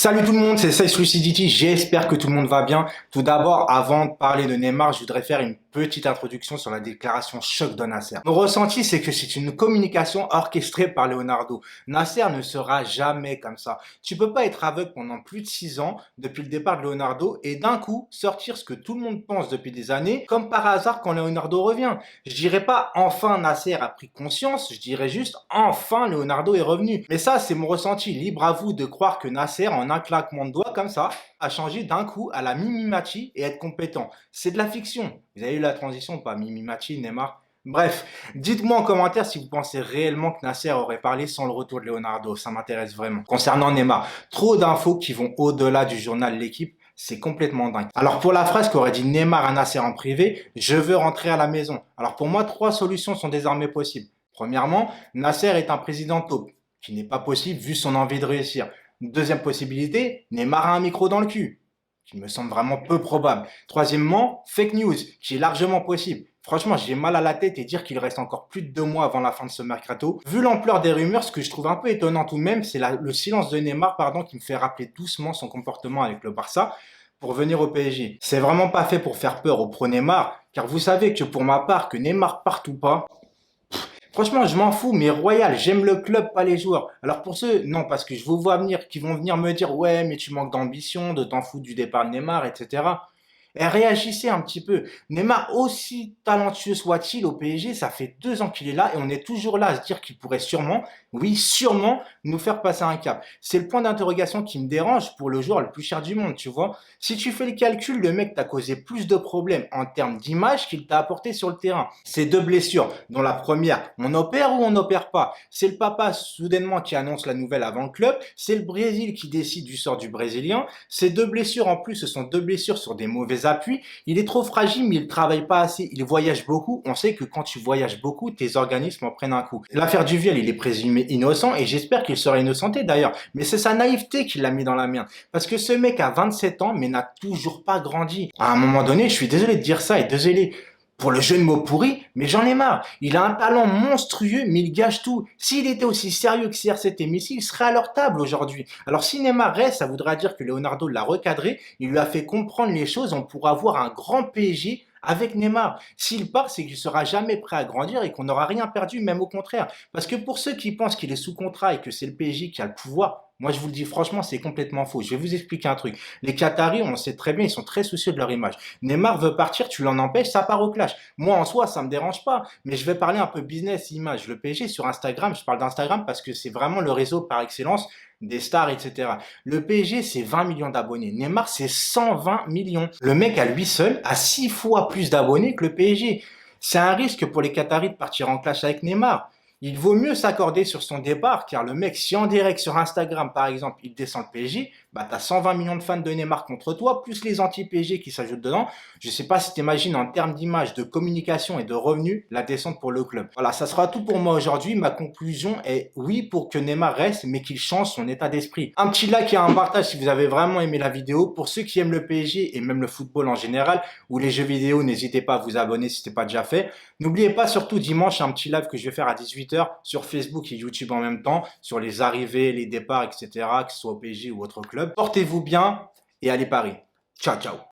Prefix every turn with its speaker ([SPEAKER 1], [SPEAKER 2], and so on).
[SPEAKER 1] Salut tout le monde, c'est Saiz Lucidity, j'espère que tout le monde va bien. Tout d'abord, avant de parler de Neymar, je voudrais faire une petite introduction sur la déclaration choc de Nasser. Mon ressenti, c'est que c'est une communication orchestrée par Leonardo. Nasser ne sera jamais comme ça. Tu peux pas être aveugle pendant plus de 6 ans, depuis le départ de Leonardo, et d'un coup, sortir ce que tout le monde pense depuis des années, comme par hasard quand Leonardo revient. Je dirais pas enfin Nasser a pris conscience, je dirais juste enfin Leonardo est revenu. Mais ça, c'est mon ressenti. Libre à vous de croire que Nasser, en un claquement de doigts comme ça, a changé d'un coup à la Mimimati et être compétent. C'est de la fiction. Vous avez eu la transition, pas Mimimati, Neymar. Bref, dites-moi en commentaire si vous pensez réellement que Nasser aurait parlé sans le retour de Leonardo. Ça m'intéresse vraiment. Concernant Neymar, trop d'infos qui vont au-delà du journal L'équipe. C'est complètement dingue. Alors pour la phrase qu'aurait dit Neymar à Nasser en privé, je veux rentrer à la maison. Alors pour moi, 3 solutions sont désormais possibles. Premièrement, Nasser est un président taupe, qui n'est pas possible vu son envie de réussir. Deuxième possibilité, Neymar a un micro dans le cul, qui me semble vraiment peu probable. Troisièmement, fake news, qui est largement possible. Franchement, j'ai mal à la tête et dire qu'il reste encore plus de 2 mois avant la fin de ce mercato. Vu l'ampleur des rumeurs, ce que je trouve un peu étonnant tout de même, c'est le silence de Neymar, qui me fait rappeler doucement son comportement avec le Barça pour venir au PSG. C'est vraiment pas fait pour faire peur au pro Neymar, car vous savez que pour ma part, que Neymar parte ou pas, franchement, je m'en fous, mais Royal, j'aime le club, pas les joueurs. Alors pour ceux, non, parce que je vous vois venir, qui vont venir me dire, ouais, mais tu manques d'ambition, de t'en foutre du départ de Neymar, etc. Et réagissez un petit peu. Neymar, aussi talentueux soit-il au PSG, ça fait 2 ans qu'il est là et on est toujours là à se dire qu'il pourrait sûrement, oui, sûrement, nous faire passer un cap. C'est le point d'interrogation qui me dérange pour le joueur le plus cher du monde, tu vois. Si tu fais le calcul, le mec t'a causé plus de problèmes en termes d'image qu'il t'a apporté sur le terrain. Ces 2 blessures, dont la première, on opère ou on n'opère pas. C'est le papa soudainement qui annonce la nouvelle avant le club. C'est le Brésil qui décide du sort du Brésilien. Ces 2 blessures en plus, ce sont 2 blessures sur des mauvais appuis. Il est trop fragile, mais il travaille pas assez. Il voyage beaucoup. On sait que quand tu voyages beaucoup, tes organismes en prennent un coup. L'affaire du viol, il est présumé innocent et j'espère qu'il sera innocenté d'ailleurs. Mais c'est sa naïveté qui l'a mis dans la merde. Parce que ce mec a 27 ans, mais n'a toujours pas grandi. À un moment donné, je suis désolé de dire ça et désolé pour le jeu de mots pourri, mais j'en ai marre. Il a un talent monstrueux, mais il gâche tout. S'il était aussi sérieux que CR7 et Messi, il serait à leur table aujourd'hui. Alors si Neymar reste, ça voudra dire que Leonardo l'a recadré, il lui a fait comprendre les choses, on pourra avoir un grand PSG avec Neymar. S'il part, c'est qu'il sera jamais prêt à grandir et qu'on n'aura rien perdu, même au contraire. Parce que pour ceux qui pensent qu'il est sous contrat et que c'est le PSG qui a le pouvoir, moi je vous le dis franchement, c'est complètement faux. Je vais vous expliquer un truc. Les Qataris, on le sait très bien, ils sont très soucieux de leur image. Neymar veut partir, tu l'en empêches, ça part au clash. Moi en soi, ça me dérange pas, mais je vais parler un peu business, image. Le PSG sur Instagram, je parle d'Instagram parce que c'est vraiment le réseau par excellence des stars, etc. Le PSG, c'est 20 millions d'abonnés. Neymar, c'est 120 millions. Le mec, à lui seul, a 6 fois plus d'abonnés que le PSG. C'est un risque pour les Qataris de partir en clash avec Neymar. Il vaut mieux s'accorder sur son départ, car le mec, si en direct sur Instagram, par exemple, il descend le PSG, bah t'as 120 millions de fans de Neymar contre toi, plus les anti-PSG qui s'ajoutent dedans. Je sais pas si t'imagines en termes d'image, de communication et de revenus, la descente pour le club. Voilà, ça sera tout pour moi aujourd'hui. Ma conclusion est oui pour que Neymar reste, mais qu'il change son état d'esprit. Un petit like et un partage si vous avez vraiment aimé la vidéo. Pour ceux qui aiment le PSG et même le football en général, ou les jeux vidéo, n'hésitez pas à vous abonner si ce n'est pas déjà fait. N'oubliez pas surtout dimanche un petit live que je vais faire à 18h sur Facebook et YouTube en même temps, sur les arrivées, les départs, etc., que ce soit au PSG ou autre club. Portez-vous bien et allez Paris. Ciao, ciao.